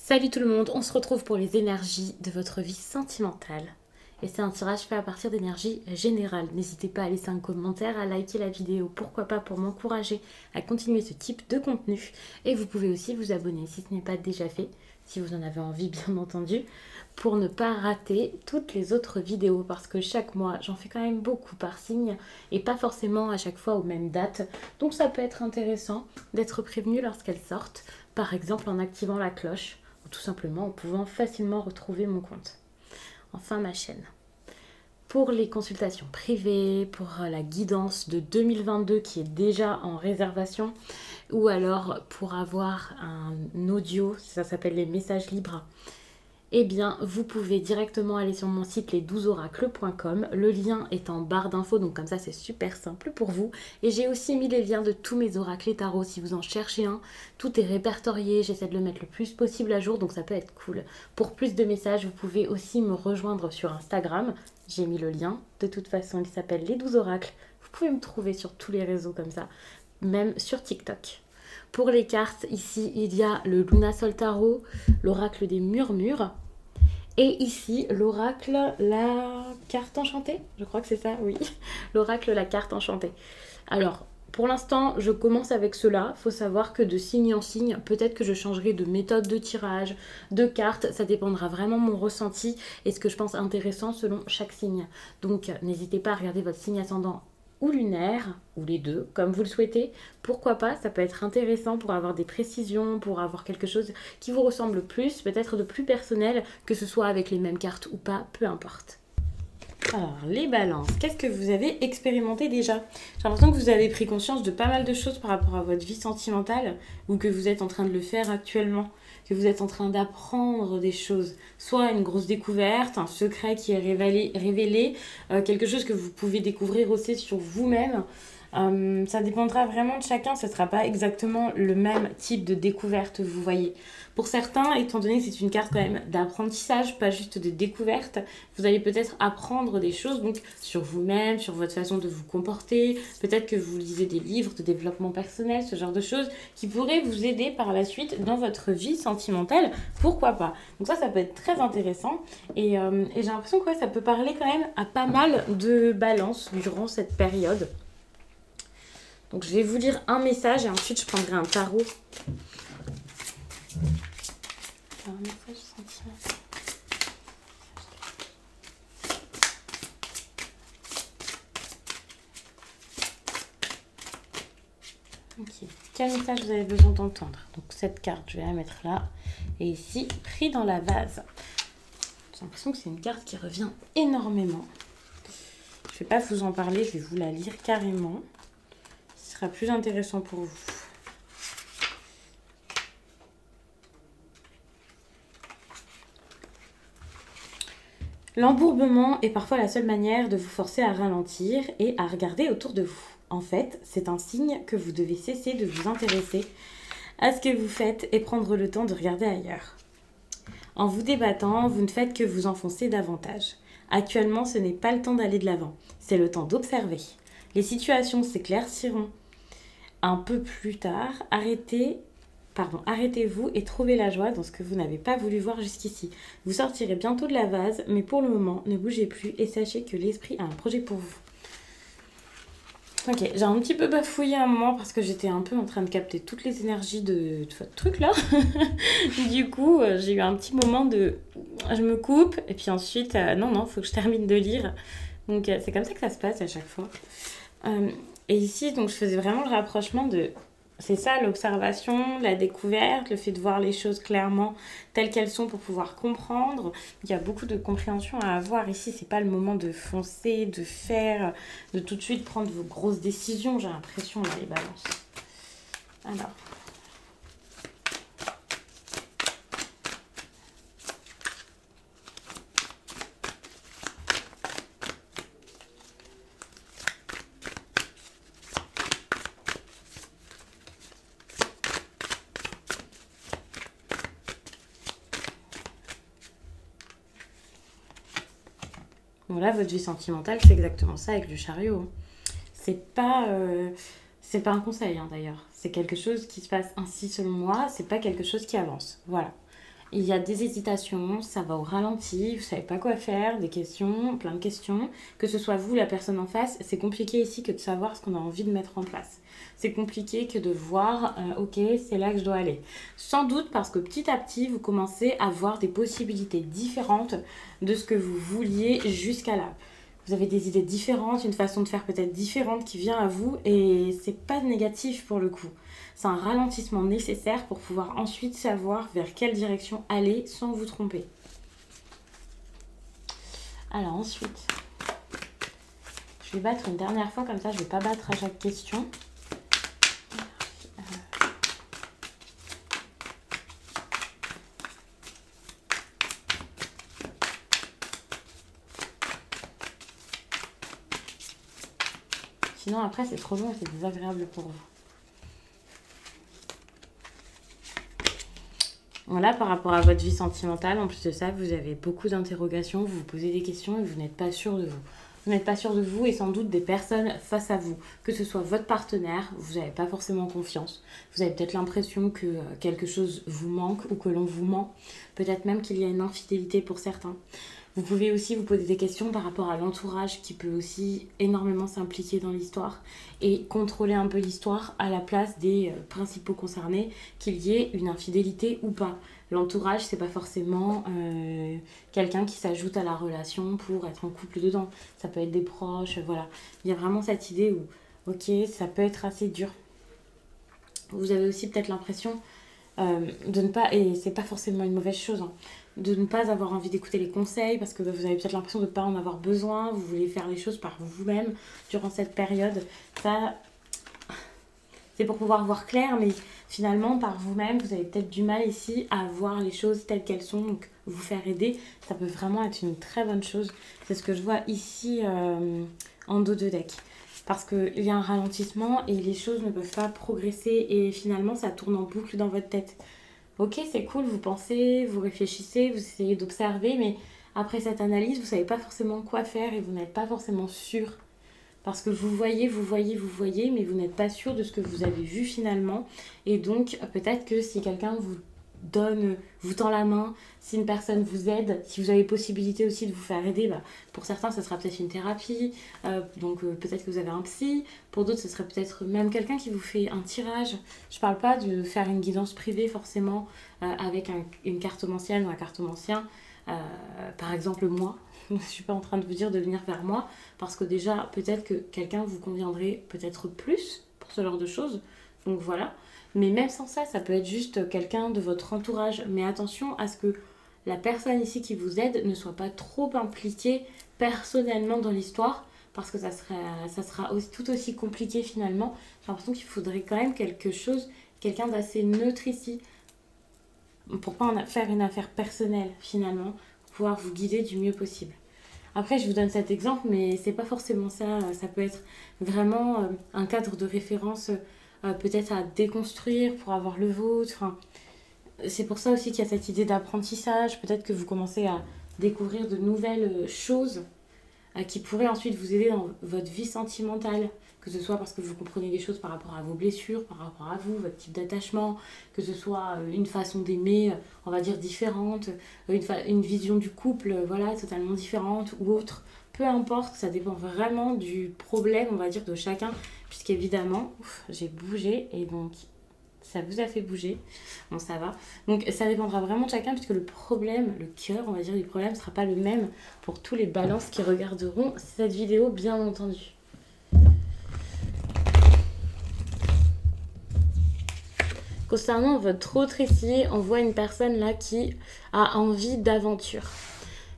Salut tout le monde, on se retrouve pour les énergies de votre vie sentimentale. Et c'est un tirage fait à partir d'énergie générale. N'hésitez pas à laisser un commentaire, à liker la vidéo, pourquoi pas pour m'encourager à continuer ce type de contenu. Et vous pouvez aussi vous abonner si ce n'est pas déjà fait, si vous en avez envie bien entendu, pour ne pas rater toutes les autres vidéos. Parce que chaque mois, j'en fais quand même beaucoup par signe et pas forcément à chaque fois aux mêmes dates. Donc ça peut être intéressant d'être prévenu lorsqu'elles sortent, par exemple en activant la cloche, ou tout simplement en pouvant facilement retrouver mon compte. Enfin ma chaîne. Pour les consultations privées, pour la guidance de 2022 qui est déjà en réservation, ou alors pour avoir un audio, ça s'appelle les messages libres, eh bien vous pouvez directement aller sur mon site les12oracles.com. Le lien est en barre d'infos, donc comme ça c'est super simple pour vous. Et j'ai aussi mis les liens de tous mes oracles et tarots si vous en cherchez un. Tout est répertorié, j'essaie de le mettre le plus possible à jour, donc ça peut être cool. Pour plus de messages, vous pouvez aussi me rejoindre sur Instagram. J'ai mis le lien, de toute façon il s'appelle les 12 oracles. Vous pouvez me trouver sur tous les réseaux comme ça, même sur TikTok. Pour les cartes, ici, il y a le Luna Sol Tarot, l'oracle des murmures. Et ici, l'oracle, la carte enchantée. Je crois que c'est ça, oui. L'oracle, la carte enchantée. Alors, pour l'instant, je commence avec cela. Il faut savoir que de signe en signe, peut-être que je changerai de méthode de tirage, de cartes. Ça dépendra vraiment de mon ressenti et ce que je pense intéressant selon chaque signe. Donc, n'hésitez pas à regarder votre signe ascendant ou lunaire, ou les deux, comme vous le souhaitez. Pourquoi pas, ça peut être intéressant pour avoir des précisions, pour avoir quelque chose qui vous ressemble plus, peut-être de plus personnel, que ce soit avec les mêmes cartes ou pas, peu importe. Alors, les balances, qu'est-ce que vous avez expérimenté déjà? J'ai l'impression que vous avez pris conscience de pas mal de choses par rapport à votre vie sentimentale, ou que vous êtes en train de le faire actuellement, que vous êtes en train d'apprendre des choses, soit une grosse découverte, un secret qui est révélé, quelque chose que vous pouvez découvrir aussi sur vous-même. Ça dépendra vraiment de chacun, ce ne sera pas exactement le même type de découverte, vous voyez. Pour certains, étant donné que c'est une carte quand même d'apprentissage, pas juste de découverte, vous allez peut-être apprendre des choses donc sur vous-même, sur votre façon de vous comporter. Peut-être que vous lisez des livres de développement personnel, ce genre de choses qui pourraient vous aider par la suite dans votre vie sentimentale. Pourquoi pas? Donc ça peut être très intéressant et j'ai l'impression que ouais, ça peut parler quand même à pas mal de balances durant cette période. Donc je vais vous lire un message et ensuite je prendrai un tarot. Un message sentimental. Ok. Quel message vous avez besoin d'entendre? Donc cette carte, je vais la mettre là. Et ici, pris dans la vase. J'ai l'impression que c'est une carte qui revient énormément. Je ne vais pas vous en parler, je vais vous la lire carrément. Ce sera plus intéressant pour vous. L'embourbement est parfois la seule manière de vous forcer à ralentir et à regarder autour de vous. En fait, c'est un signe que vous devez cesser de vous intéresser à ce que vous faites et prendre le temps de regarder ailleurs. En vous débattant, vous ne faites que vous enfoncer davantage. Actuellement, ce n'est pas le temps d'aller de l'avant, c'est le temps d'observer. Les situations s'éclairciront un peu plus tard. Arrêtez-vous et trouvez la joie dans ce que vous n'avez pas voulu voir jusqu'ici. Vous sortirez bientôt de la vase, mais pour le moment, ne bougez plus et sachez que l'esprit a un projet pour vous. Ok, j'ai un petit peu bafouillé un moment parce que j'étais un peu en train de capter toutes les énergies de votre truc là. Du coup, j'ai eu un petit moment de... Je me coupe et puis ensuite, non, faut que je termine de lire. Donc c'est comme ça que ça se passe à chaque fois. Et ici, donc je faisais vraiment le rapprochement de... C'est ça, l'observation, la découverte, le fait de voir les choses clairement telles qu'elles sont pour pouvoir comprendre. Il y a beaucoup de compréhension à avoir ici. C'est pas le moment de foncer, de faire, de tout de suite prendre vos grosses décisions. J'ai l'impression, là, les balances. Alors... Bon là, votre vie sentimentale, c'est exactement ça avec le chariot. C'est pas un conseil hein, d'ailleurs. C'est quelque chose qui se passe ainsi selon moi. C'est pas quelque chose qui avance. Voilà. Il y a des hésitations, ça va au ralenti, vous savez pas quoi faire, des questions, plein de questions. Que ce soit vous, la personne en face, c'est compliqué ici que de savoir ce qu'on a envie de mettre en place. C'est compliqué que de voir, ok, c'est là que je dois aller. Sans doute parce que petit à petit, vous commencez à voir des possibilités différentes de ce que vous vouliez jusqu'à là. Vous avez des idées différentes, une façon de faire peut-être différente qui vient à vous et c'est pas négatif pour le coup. C'est un ralentissement nécessaire pour pouvoir ensuite savoir vers quelle direction aller sans vous tromper. Alors ensuite, je vais battre une dernière fois, comme ça je ne vais pas battre à chaque question. Sinon après c'est trop long et c'est désagréable pour vous. Voilà, par rapport à votre vie sentimentale, en plus de ça, vous avez beaucoup d'interrogations, vous vous posez des questions et vous n'êtes pas sûr de vous. Vous n'êtes pas sûr de vous et sans doute des personnes face à vous. Que ce soit votre partenaire, vous n'avez pas forcément confiance. Vous avez peut-être l'impression que quelque chose vous manque ou que l'on vous ment. Peut-être même qu'il y a une infidélité pour certains. Vous pouvez aussi vous poser des questions par rapport à l'entourage qui peut aussi énormément s'impliquer dans l'histoire et contrôler un peu l'histoire à la place des principaux concernés, qu'il y ait une infidélité ou pas. L'entourage, c'est pas forcément quelqu'un qui s'ajoute à la relation pour être en couple dedans. Ça peut être des proches, voilà. Il y a vraiment cette idée où, ok, ça peut être assez dur. Vous avez aussi peut-être l'impression de ne pas, et c'est pas forcément une mauvaise chose, hein, de ne pas avoir envie d'écouter les conseils parce que vous avez peut-être l'impression de ne pas en avoir besoin, vous voulez faire les choses par vous-même durant cette période. Ça, c'est pour pouvoir voir clair, mais finalement, par vous-même, vous avez peut-être du mal ici à voir les choses telles qu'elles sont, donc vous faire aider, ça peut vraiment être une très bonne chose. C'est ce que je vois ici en dos de deck. Parce qu'il y a un ralentissement et les choses ne peuvent pas progresser et finalement ça tourne en boucle dans votre tête. Ok, c'est cool, vous pensez, vous réfléchissez, vous essayez d'observer, mais après cette analyse, vous ne savez pas forcément quoi faire et vous n'êtes pas forcément sûr. Parce que vous voyez, mais vous n'êtes pas sûr de ce que vous avez vu finalement. Et donc, peut-être que si quelqu'un vous tend la main, si une personne vous aide, si vous avez possibilité aussi de vous faire aider, pour certains, ce sera peut-être une thérapie, peut-être que vous avez un psy, pour d'autres, ce serait peut-être même quelqu'un qui vous fait un tirage. Je parle pas de faire une guidance privée forcément avec une cartomancienne ou un cartomancien. Par exemple, moi, je ne suis pas en train de vous dire de venir vers moi, parce que déjà, peut-être que quelqu'un vous conviendrait peut-être plus pour ce genre de choses. Donc voilà. Mais même sans ça, ça peut être juste quelqu'un de votre entourage. Mais attention à ce que la personne ici qui vous aide ne soit pas trop impliquée personnellement dans l'histoire, parce que ça sera tout aussi compliqué finalement. J'ai l'impression qu'il faudrait quand même quelqu'un d'assez neutre ici, pour pas en faire une affaire personnelle finalement, pour pouvoir vous guider du mieux possible. Après, je vous donne cet exemple, mais c'est pas forcément ça. Ça peut être vraiment un cadre de référence peut-être à déconstruire pour avoir le vôtre. Enfin, c'est pour ça aussi qu'il y a cette idée d'apprentissage. Peut-être que vous commencez à découvrir de nouvelles choses qui pourraient ensuite vous aider dans votre vie sentimentale. Que ce soit parce que vous comprenez des choses par rapport à vos blessures, par rapport à vous, votre type d'attachement, que ce soit une façon d'aimer, on va dire différente, une vision du couple, voilà, totalement différente ou autre. Peu importe, ça dépend vraiment du problème, on va dire, de chacun, puisqu'évidemment, j'ai bougé et donc ça vous a fait bouger. Bon, ça va. Donc, ça dépendra vraiment de chacun, puisque le problème, le cœur, on va dire, du problème ne sera pas le même pour tous les balances qui regarderont cette vidéo, bien entendu. Concernant votre autre ici, on voit une personne là qui a envie d'aventure.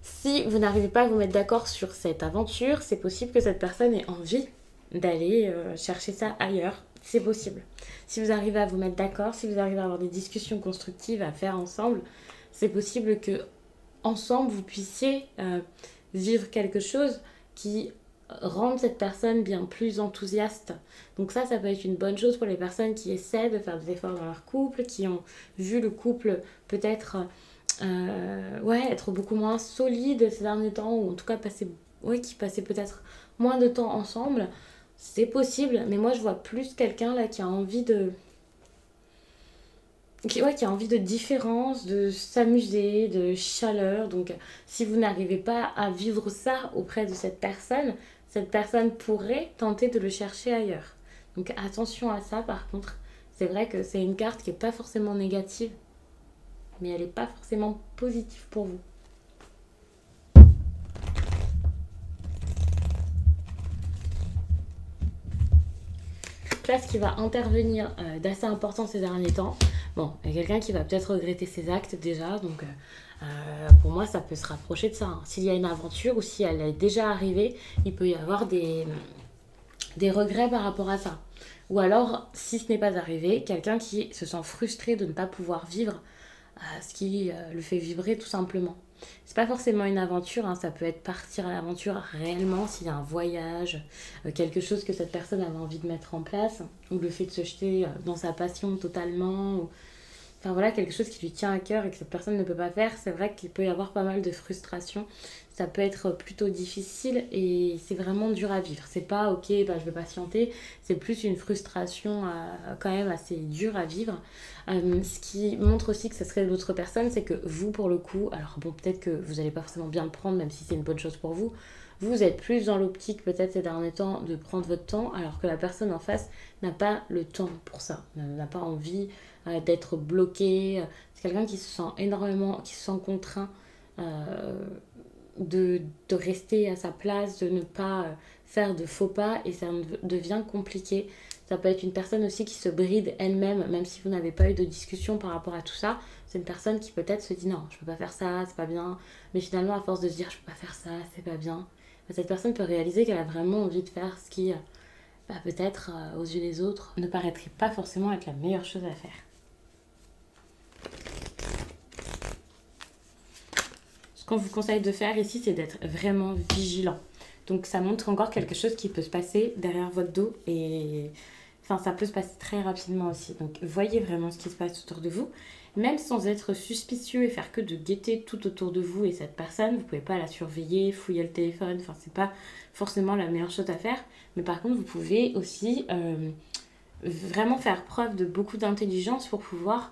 Si vous n'arrivez pas à vous mettre d'accord sur cette aventure, c'est possible que cette personne ait envie d'aller chercher ça ailleurs. C'est possible. Si vous arrivez à vous mettre d'accord, si vous arrivez à avoir des discussions constructives à faire ensemble, c'est possible que ensemble vous puissiez vivre quelque chose qui rendre cette personne bien plus enthousiaste. Donc ça peut être une bonne chose pour les personnes qui essaient de faire des efforts dans leur couple, qui ont vu le couple peut-être être beaucoup moins solide ces derniers temps, ou en tout cas qui passaient peut-être moins de temps ensemble. C'est possible, mais moi je vois plus quelqu'un là qui a envie ouais, qui a envie de différence, de s'amuser, de chaleur. Donc, si vous n'arrivez pas à vivre ça auprès de cette personne pourrait tenter de le chercher ailleurs. Donc, attention à ça, par contre. C'est vrai que c'est une carte qui n'est pas forcément négative, mais elle n'est pas forcément positive pour vous. Là, ce qui va intervenir d'assez important ces derniers temps, bon, il y a quelqu'un qui va peut-être regretter ses actes déjà, donc pour moi, ça peut se rapprocher de ça, hein. S'il y a une aventure ou si elle est déjà arrivée, il peut y avoir des regrets par rapport à ça. Ou alors, si ce n'est pas arrivé, quelqu'un qui se sent frustré de ne pas pouvoir vivre ce qui le fait vibrer tout simplement. C'est pas forcément une aventure, hein, ça peut être partir à l'aventure réellement s'il y a un voyage, quelque chose que cette personne avait envie de mettre en place, ou le fait de se jeter dans sa passion totalement, ou enfin voilà, quelque chose qui lui tient à cœur et que cette personne ne peut pas faire. C'est vrai qu'il peut y avoir pas mal de frustration, ça peut être plutôt difficile et c'est vraiment dur à vivre. C'est pas ok, bah, je vais patienter, c'est plus une frustration quand même assez dure à vivre. Ce qui montre aussi que ce serait l'autre personne, c'est que vous pour le coup, alors bon, peut-être que vous n'allez pas forcément bien le prendre, même si c'est une bonne chose pour vous, vous êtes plus dans l'optique peut-être ces derniers temps de prendre votre temps, alors que la personne en face n'a pas le temps pour ça, n'a pas envie d'être bloqué. C'est quelqu'un qui se sent énormément, qui se sent contraint de rester à sa place, de ne pas faire de faux pas et ça devient compliqué. Ça peut être une personne aussi qui se bride elle-même, même si vous n'avez pas eu de discussion par rapport à tout ça. C'est une personne qui peut-être se dit non, je peux pas faire ça, c'est pas bien. Mais finalement, à force de se dire je peux pas faire ça, c'est pas bien, cette personne peut réaliser qu'elle a vraiment envie de faire ce qui, peut-être aux yeux des autres, ne paraîtrait pas forcément être la meilleure chose à faire. Ce qu'on vous conseille de faire ici, c'est d'être vraiment vigilant. Donc ça montre encore quelque chose qui peut se passer derrière votre dos et enfin ça peut se passer très rapidement aussi. Donc voyez vraiment ce qui se passe autour de vous, même sans être suspicieux et faire que de guetter tout autour de vous et cette personne, vous pouvez pas la surveiller, fouiller le téléphone, enfin c'est pas forcément la meilleure chose à faire, mais par contre vous pouvez aussi vraiment faire preuve de beaucoup d'intelligence pour pouvoir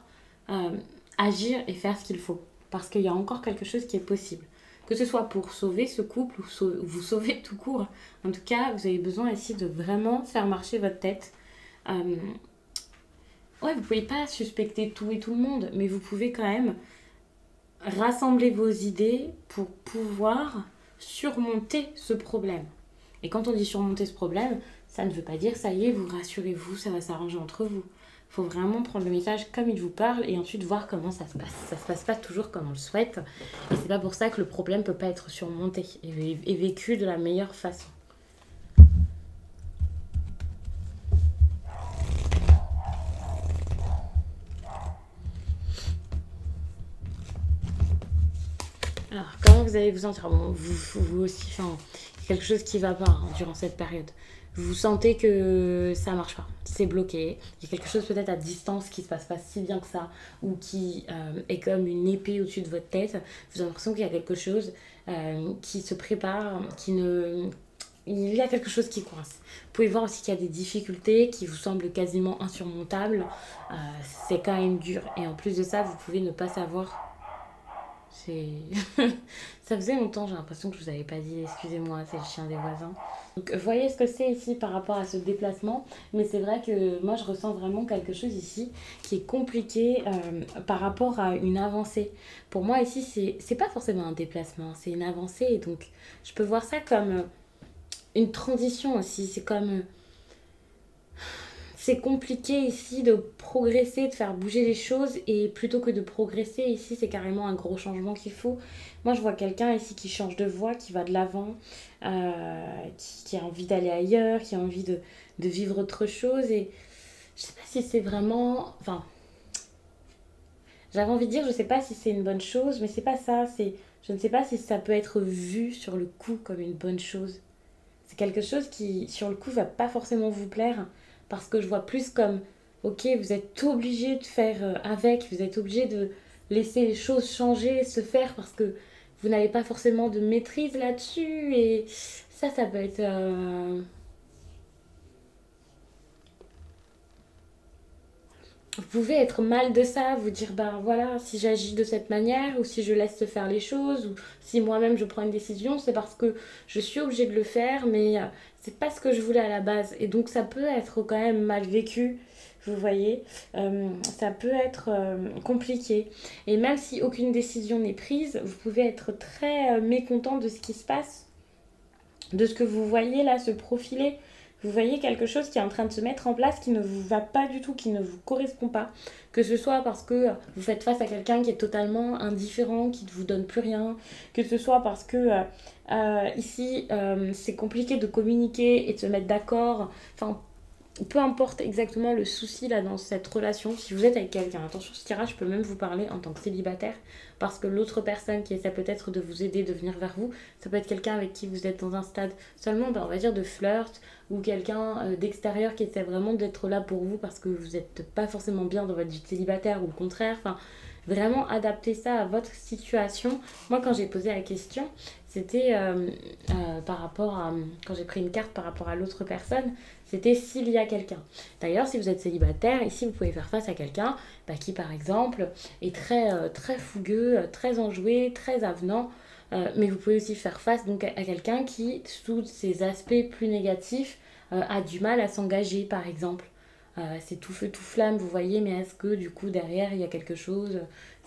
agir et faire ce qu'il faut. Parce qu'il y a encore quelque chose qui est possible. Que ce soit pour sauver ce couple ou vous sauver tout court. En tout cas, vous avez besoin ici de vraiment faire marcher votre tête. Ouais, vous pouvez pas suspecter tout et tout le monde, mais vous pouvez quand même rassembler vos idées pour pouvoir surmonter ce problème. Et quand on dit surmonter ce problème, ça ne veut pas dire ça y est, vous rassurez-vous, ça va s'arranger entre vous. Il faut vraiment prendre le message comme il vous parle et ensuite voir comment ça se passe. Ça se passe pas toujours comme on le souhaite et c'est pas pour ça que le problème peut pas être surmonté et vécu de la meilleure façon. Alors, comment vous allez vous sentir? Bon, vous aussi, enfin, quelque chose qui va pas durant cette période. Vous sentez que ça marche pas, c'est bloqué. Il y a quelque chose peut-être à distance qui se passe pas si bien que ça, ou qui est comme une épée au-dessus de votre tête. Vous avez l'impression qu'il y a quelque chose qui se prépare, il y a quelque chose qui coince. Vous pouvez voir aussi qu'il y a des difficultés qui vous semblent quasiment insurmontables. C'est quand même dur. Et en plus de ça, vous pouvez ne pas savoir. C'est... Ça faisait longtemps, j'ai l'impression que je vous avais pas dit, excusez-moi, c'est le chien des voisins. Donc voyez ce que c'est ici par rapport à ce déplacement, mais c'est vrai que moi je ressens vraiment quelque chose ici qui est compliqué par rapport à une avancée. Pour moi ici c'est pas forcément un déplacement, c'est une avancée et donc je peux voir ça comme une transition aussi, c'est comme... c'est compliqué ici de progresser, de faire bouger les choses et plutôt que de progresser ici c'est carrément un gros changement qu'il faut. Moi je vois quelqu'un ici qui change de voie, qui va de l'avant, qui a envie d'aller ailleurs, qui a envie de vivre autre chose et je sais pas si c'est vraiment... Enfin, j'avais envie de dire je sais pas si c'est une bonne chose mais c'est pas ça, c'est... Je ne sais pas si ça peut être vu sur le coup comme une bonne chose. C'est quelque chose qui, sur le coup, va pas forcément vous plaire parce que je vois plus comme, ok, vous êtes obligé de faire avec, vous êtes obligé de laisser les choses changer, se faire parce que vous n'avez pas forcément de maîtrise là-dessus et ça peut être... vous pouvez être mal de ça, vous dire ben voilà, si j'agis de cette manière ou si je laisse se faire les choses ou si moi-même je prends une décision, c'est parce que je suis obligée de le faire, mais c'est pas ce que je voulais à la base. Et donc ça peut être quand même mal vécu, vous voyez. Ça peut être compliqué. Et même si aucune décision n'est prise, vous pouvez être très mécontent de ce qui se passe, de ce que vous voyez là se profiler. Vous voyez quelque chose qui est en train de se mettre en place qui ne vous va pas du tout, qui ne vous correspond pas. Que ce soit parce que vous faites face à quelqu'un qui est totalement indifférent, qui ne vous donne plus rien. Que ce soit parce que ici, c'est compliqué de communiquer et de se mettre d'accord. Enfin, peu importe exactement le souci là dans cette relation, si vous êtes avec quelqu'un, attention, ce tirage peut même vous parler en tant que célibataire, parce que l'autre personne qui essaie peut-être de vous aider, de venir vers vous, ça peut être quelqu'un avec qui vous êtes dans un stade seulement, ben, on va dire, de flirt, ou quelqu'un d'extérieur qui essaie vraiment d'être là pour vous parce que vous n'êtes pas forcément bien dans votre vie de célibataire, ou le contraire, enfin, vraiment adapter ça à votre situation. Moi, quand j'ai posé la question, c'était par rapport à, quand j'ai pris une carte par rapport à l'autre personne, c'était s'il y a quelqu'un. D'ailleurs, si vous êtes célibataire, ici vous pouvez faire face à quelqu'un bah, qui, par exemple, est très fougueux, très enjoué, très avenant. Mais vous pouvez aussi faire face donc, à quelqu'un qui, sous ses aspects plus négatifs, a du mal à s'engager, par exemple. C'est tout feu, tout flamme, vous voyez, mais est-ce que du coup derrière il y a quelque chose?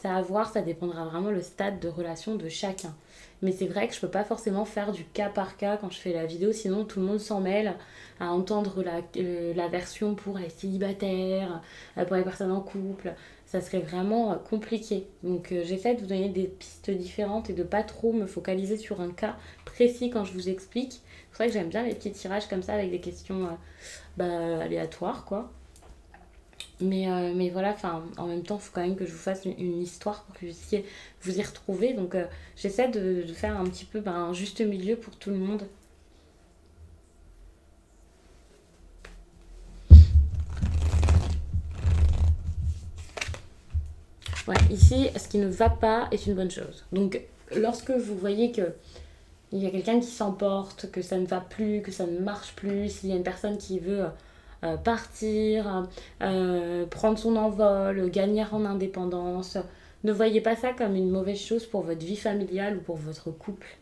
Ça à voir, ça dépendra vraiment le stade de relation de chacun. Mais c'est vrai que je peux pas forcément faire du cas par cas quand je fais la vidéo, sinon tout le monde s'en mêle à entendre la version pour les célibataires, pour les personnes en couple. Ça serait vraiment compliqué. Donc j'essaie de vous donner des pistes différentes et de pas trop me focaliser sur un cas précis quand je vous explique. C'est pour ça que j'aime bien les petits tirages comme ça avec des questions aléatoires, quoi. Mais voilà, en même temps, il faut quand même que je vous fasse une histoire pour que vous puissiez vous y retrouver. Donc, j'essaie de faire un petit peu un juste milieu pour tout le monde. Ouais, ici, ce qui ne va pas est une bonne chose. Donc, lorsque vous voyez que il y a quelqu'un qui s'emporte, que ça ne va plus, que ça ne marche plus, s'il y a une personne qui veut partir, prendre son envol, gagner en indépendance. Ne voyez pas ça comme une mauvaise chose pour votre vie familiale ou pour votre couple.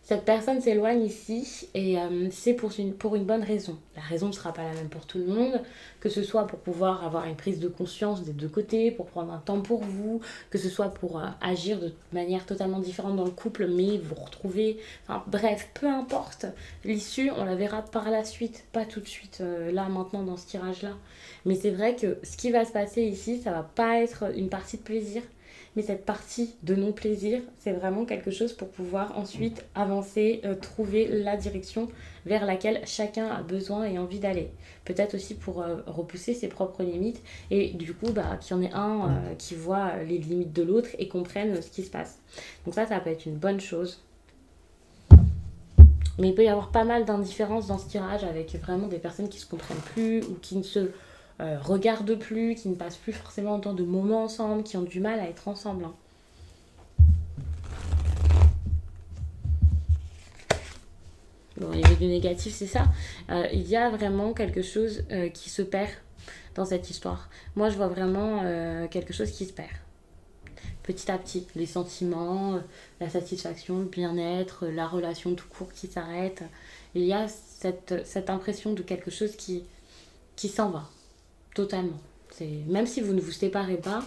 Cette personne s'éloigne ici et c'est pour une bonne raison. La raison ne sera pas la même pour tout le monde, que ce soit pour pouvoir avoir une prise de conscience des deux côtés, pour prendre un temps pour vous, que ce soit pour agir de manière totalement différente dans le couple, mais vous retrouver. Enfin, bref, peu importe. L'issue, on la verra par la suite, pas tout de suite, là, maintenant, dans ce tirage-là. Mais c'est vrai que ce qui va se passer ici, ça va pas être une partie de plaisir. Mais cette partie de non-plaisir, c'est vraiment quelque chose pour pouvoir ensuite avancer, trouver la direction vers laquelle chacun a besoin et envie d'aller. Peut-être aussi pour repousser ses propres limites et du coup qu'il y en ait un qui voit les limites de l'autre et comprenne ce qui se passe. Donc ça peut être une bonne chose. Mais il peut y avoir pas mal d'indifférences dans ce tirage avec vraiment des personnes qui ne se comprennent plus ou qui ne se regardent plus, qui ne passent plus forcément autant de moments ensemble, qui ont du mal à être ensemble. Hein. Bon, les jeux du négatif, c'est ça. Il y a vraiment quelque chose qui se perd dans cette histoire. Moi, je vois vraiment quelque chose qui se perd. Petit à petit, les sentiments, la satisfaction, le bien-être, la relation tout court qui s'arrête. Il y a cette impression de quelque chose qui s'en va. Totalement. Même si vous ne vous séparez pas,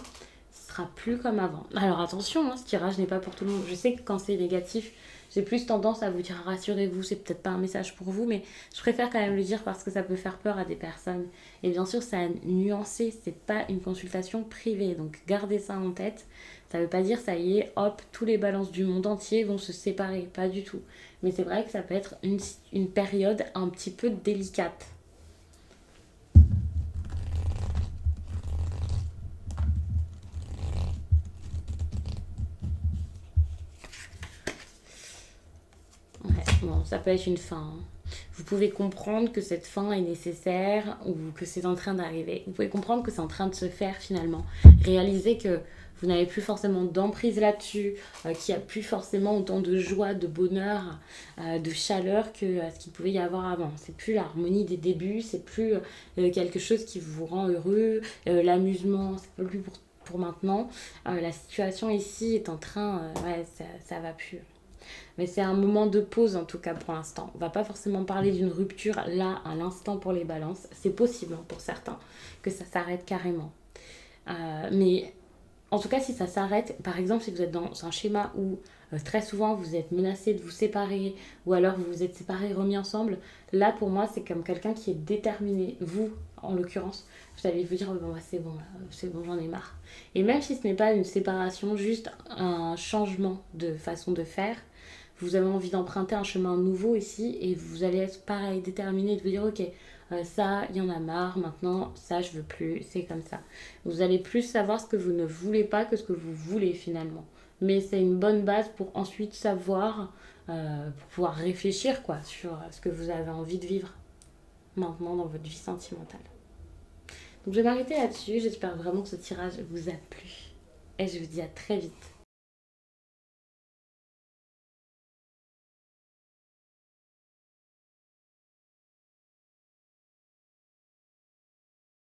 ce sera plus comme avant. Alors attention, hein, ce tirage n'est pas pour tout le monde. Je sais que quand c'est négatif, j'ai plus tendance à vous dire rassurez-vous, c'est peut-être pas un message pour vous, mais je préfère quand même le dire parce que ça peut faire peur à des personnes. Et bien sûr, ça a nuancé, c'est pas une consultation privée, donc gardez ça en tête. Ça veut pas dire ça y est, hop, tous les balances du monde entier vont se séparer, pas du tout. Mais c'est vrai que ça peut être une période un petit peu délicate. Ouais, bon, ça peut être une fin. Vous pouvez comprendre que cette fin est nécessaire ou que c'est en train d'arriver. Vous pouvez comprendre que c'est en train de se faire finalement. Réaliser que vous n'avez plus forcément d'emprise là-dessus, qu'il n'y a plus forcément autant de joie, de bonheur, de chaleur que ce qu'il pouvait y avoir avant. C'est plus l'harmonie des débuts, c'est plus quelque chose qui vous rend heureux, l'amusement, c'est plus pour maintenant. La situation ici est en train, ouais, ça va plus. Mais c'est un moment de pause en tout cas pour l'instant. On va pas forcément parler d'une rupture là à l'instant pour les balances. C'est possible hein, pour certains que ça s'arrête carrément. Mais en tout cas, si ça s'arrête, par exemple, si vous êtes dans un schéma où très souvent vous êtes menacé de vous séparer ou alors vous vous êtes séparés, remis ensemble, là pour moi c'est comme quelqu'un qui est déterminé. Vous, en l'occurrence, vous allez vous dire oh, bon, bah, c'est bon, j'en ai marre. Et même si ce n'est pas une séparation, juste un changement de façon de faire, vous avez envie d'emprunter un chemin nouveau ici et vous allez être pareil, déterminé de vous dire ok, ça, il y en a marre, maintenant, ça, je veux plus, c'est comme ça. Vous allez plus savoir ce que vous ne voulez pas que ce que vous voulez finalement. Mais c'est une bonne base pour ensuite savoir, pour pouvoir réfléchir quoi, sur ce que vous avez envie de vivre maintenant dans votre vie sentimentale. Donc je vais m'arrêter là-dessus, j'espère vraiment que ce tirage vous a plu. Et je vous dis à très vite.